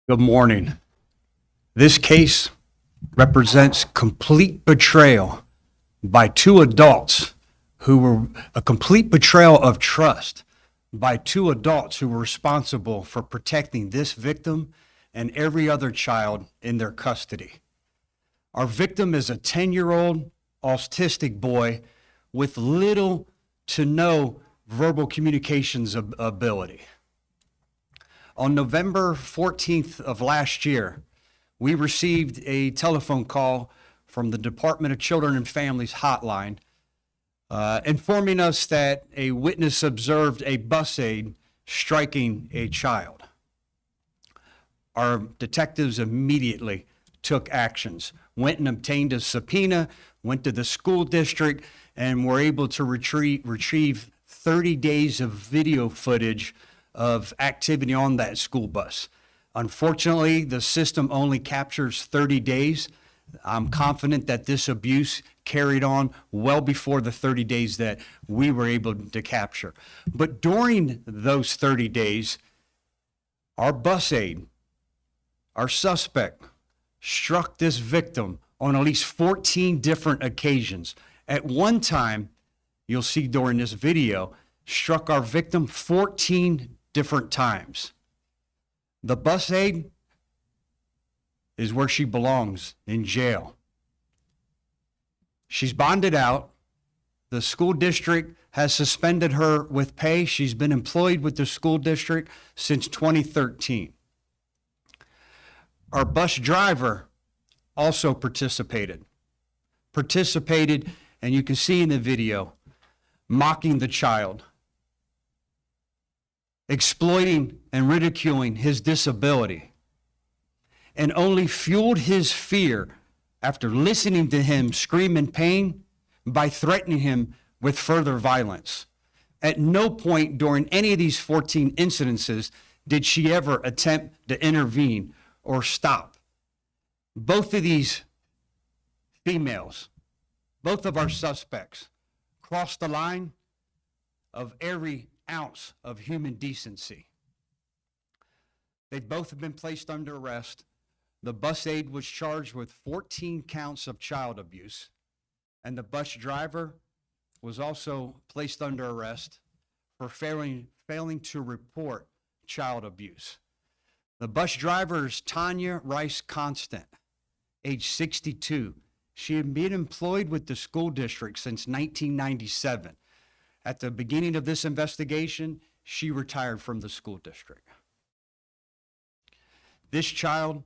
Good morning. This case represents complete betrayal by two adults who were a complete betrayal of trust by two adults who were responsible for protecting this victim and every other child in their custody. Our victim is a 10-year-old autistic boy with little to no verbal communications ability. On November 14th of last year, we received a telephone call from the Department of Children and Families hotline informing us that a witness observed a bus aide striking a child. Our detectives immediately took actions, went and obtained a subpoena, went to the school district, and were able to retrieve 30 days of video footage of activity on that school bus. Unfortunately, the system only captures 30 days. I'm confident that this abuse carried on well before the 30 days that we were able to capture. But during those 30 days, our bus aide, our suspect, struck this victim on at least 14 different occasions. At one time, you'll see during this video, struck our victim 14 different times. The bus aide is where she belongs, in jail. She's bonded out. The school district has suspended her with pay. She's been employed with the school district since 2013. Our bus driver also participated, and you can see in the video, mocking the child, exploiting and ridiculing his disability, and only fueled his fear after listening to him scream in pain by threatening him with further violence. At no point during any of these 14 incidences did she ever attempt to intervene or stop. Both of these females, both of our suspects, crossed the line of every ounce of human decency. They both have been placed under arrest. The bus aide was charged with 14 counts of child abuse, and the bus driver was also placed under arrest for failing to report child abuse. The bus driver is Tanya Rice Constant, age 62. She had been employed with the school district since 1997. At the beginning of this investigation, she retired from the school district. This child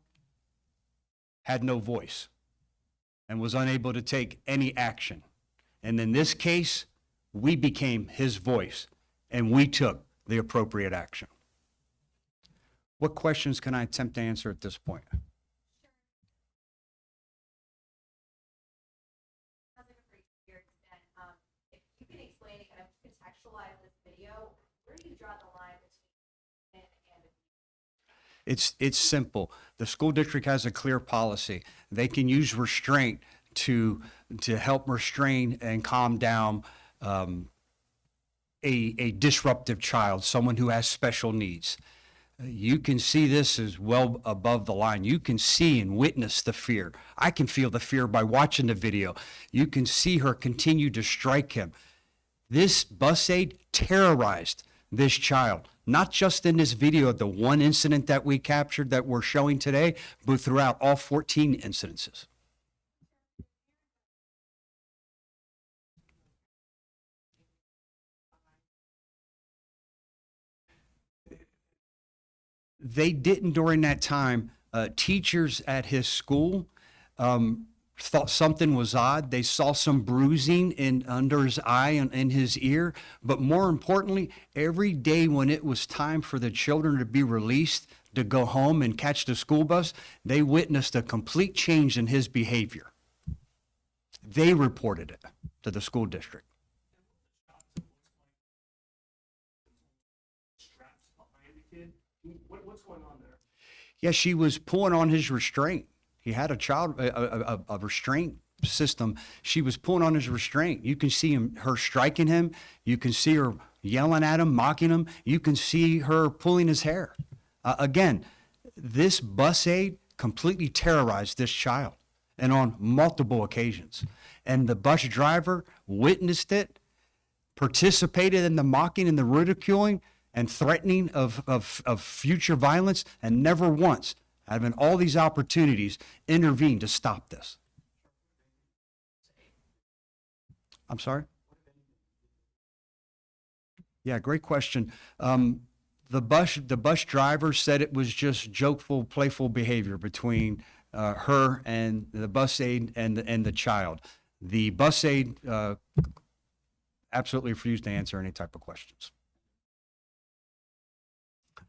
had no voice and was unable to take any action. And in this case, we became his voice and we took the appropriate action. What questions can I attempt to answer at this point? It's simple. The school district has a clear policy. They can use restraint to help restrain and calm down a disruptive child, someone who has special needs. You can see this as well above the line. You can see and witness the fear. I can feel the fear by watching the video. You can see her continue to strike him. This bus aide terrorized this child, not just in this video, the one incident that we captured that we're showing today, but throughout all 14 incidences. They didn't during that time. Teachers at his school thought something was odd. They saw some bruising under his eye and in his ear. But more importantly, every day when it was time for the children to be released to go home and catch the school bus, they witnessed a complete change in his behavior. They reported it to the school district. What's going on there? Yeah, she was pulling on his restraint. He had a restraint system. She was pulling on his restraint. You can see her striking him. You can see her yelling at him, mocking him. You can see her pulling his hair. Again, This bus aide completely terrorized this child, and on multiple occasions. And the bus driver witnessed it, participated in the mocking and the ridiculing and threatening of future violence, and never once, having all these opportunities, intervened to stop this. I'm sorry? Yeah, great question. The bus driver said it was just jokeful, playful behavior between her and the bus aide and the child. The bus aide absolutely refused to answer any type of questions.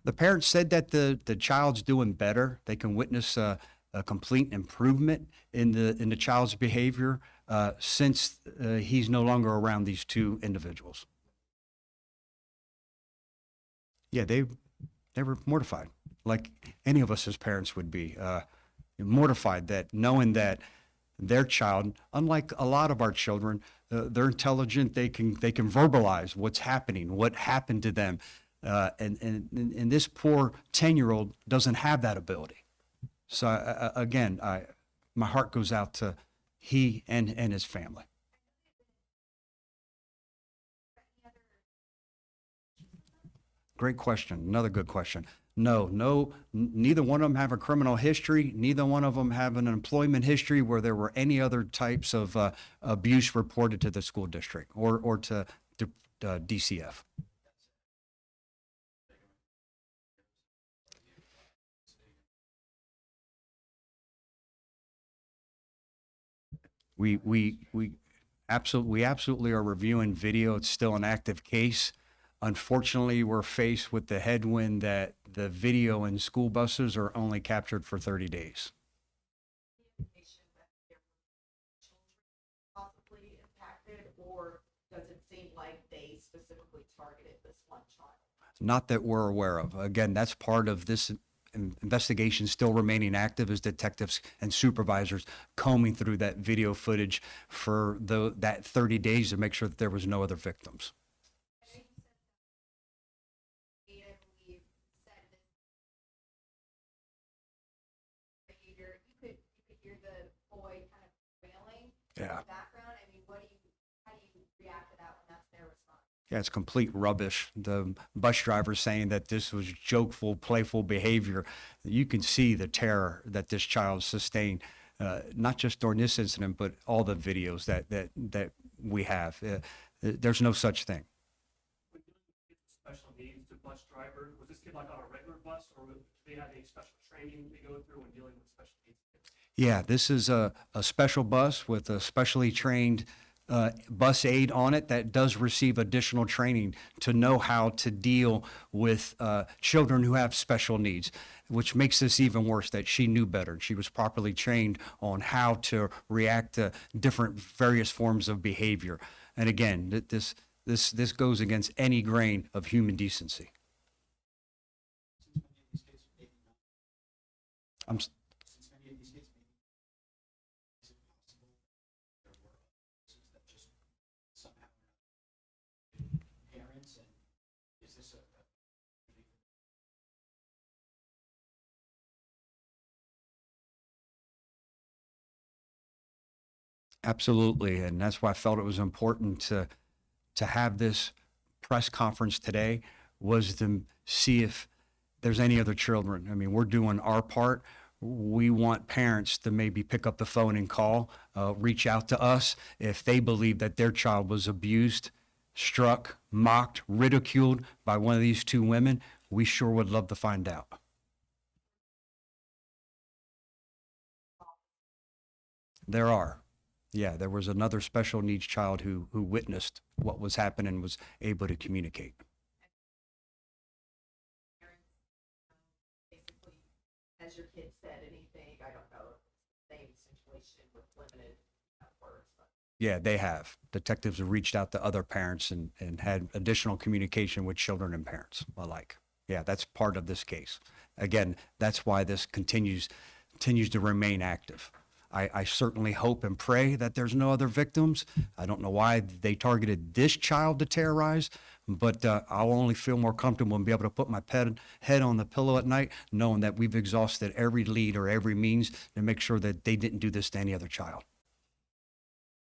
The parents said that the child's doing better. They can witness a complete improvement in the child's behavior since he's no longer around these two individuals. Yeah, they were mortified, like any of us as parents would be, mortified that knowing that their child, unlike a lot of our children, they're intelligent. They can verbalize what's happening, what happened to them, and this poor 10-year-old doesn't have that ability. So again, my heart goes out to he and his family. Great question. Another good question. No, neither one of them have a criminal history. Neither one of them have an employment history where there were any other types of abuse reported to the school district or to DCF. We absolutely are reviewing video. It's still an active case. Unfortunately, we're faced with the headwind that the video in school buses are only captured for 30 days. Possibly impacted, or does it seem like they specifically targeted this one child? Not that we're aware of. Again, that's part of this investigation still remaining active as detectives and supervisors combing through that video footage for that 30 days to make sure that there was no other victims. Yeah. Background. I mean, how do you react to that when that's their response? Yeah, it's complete rubbish. The bus driver saying that this was jokeful, playful behavior. You can see the terror that this child sustained, not just during this incident, but all the videos that we have. There's no such thing. When dealing with special needs, the bus driver, was this kid like on a regular bus, or do they have any special training they go through when dealing with special needs kids? Yeah, this is a special bus with a specially trained bus aide on it that does receive additional training to know how to deal with children who have special needs, which makes this even worse that she knew better. She was properly trained on how to react to different various forms of behavior. And again, this goes against any grain of human decency. Absolutely, and that's why I felt it was important to have this press conference today, was to see if there's any other children. I mean, we're doing our part. We want parents to maybe pick up the phone and call, reach out to us if they believe that their child was abused, struck, mocked, ridiculed by one of these two women. We sure would love to find out. There are. Yeah, there was another special needs child who witnessed what was happening and was able to communicate. Basically, has your kid said anything? I don't know, same situation with limited words. But. Yeah, they have. Detectives have reached out to other parents and had additional communication with children and parents alike. Yeah, that's part of this case. Again, that's why this continues to remain active. I certainly hope and pray that there's no other victims. I don't know why they targeted this child to terrorize, but I'll only feel more comfortable and be able to put my head on the pillow at night knowing that we've exhausted every lead or every means to make sure that they didn't do this to any other child.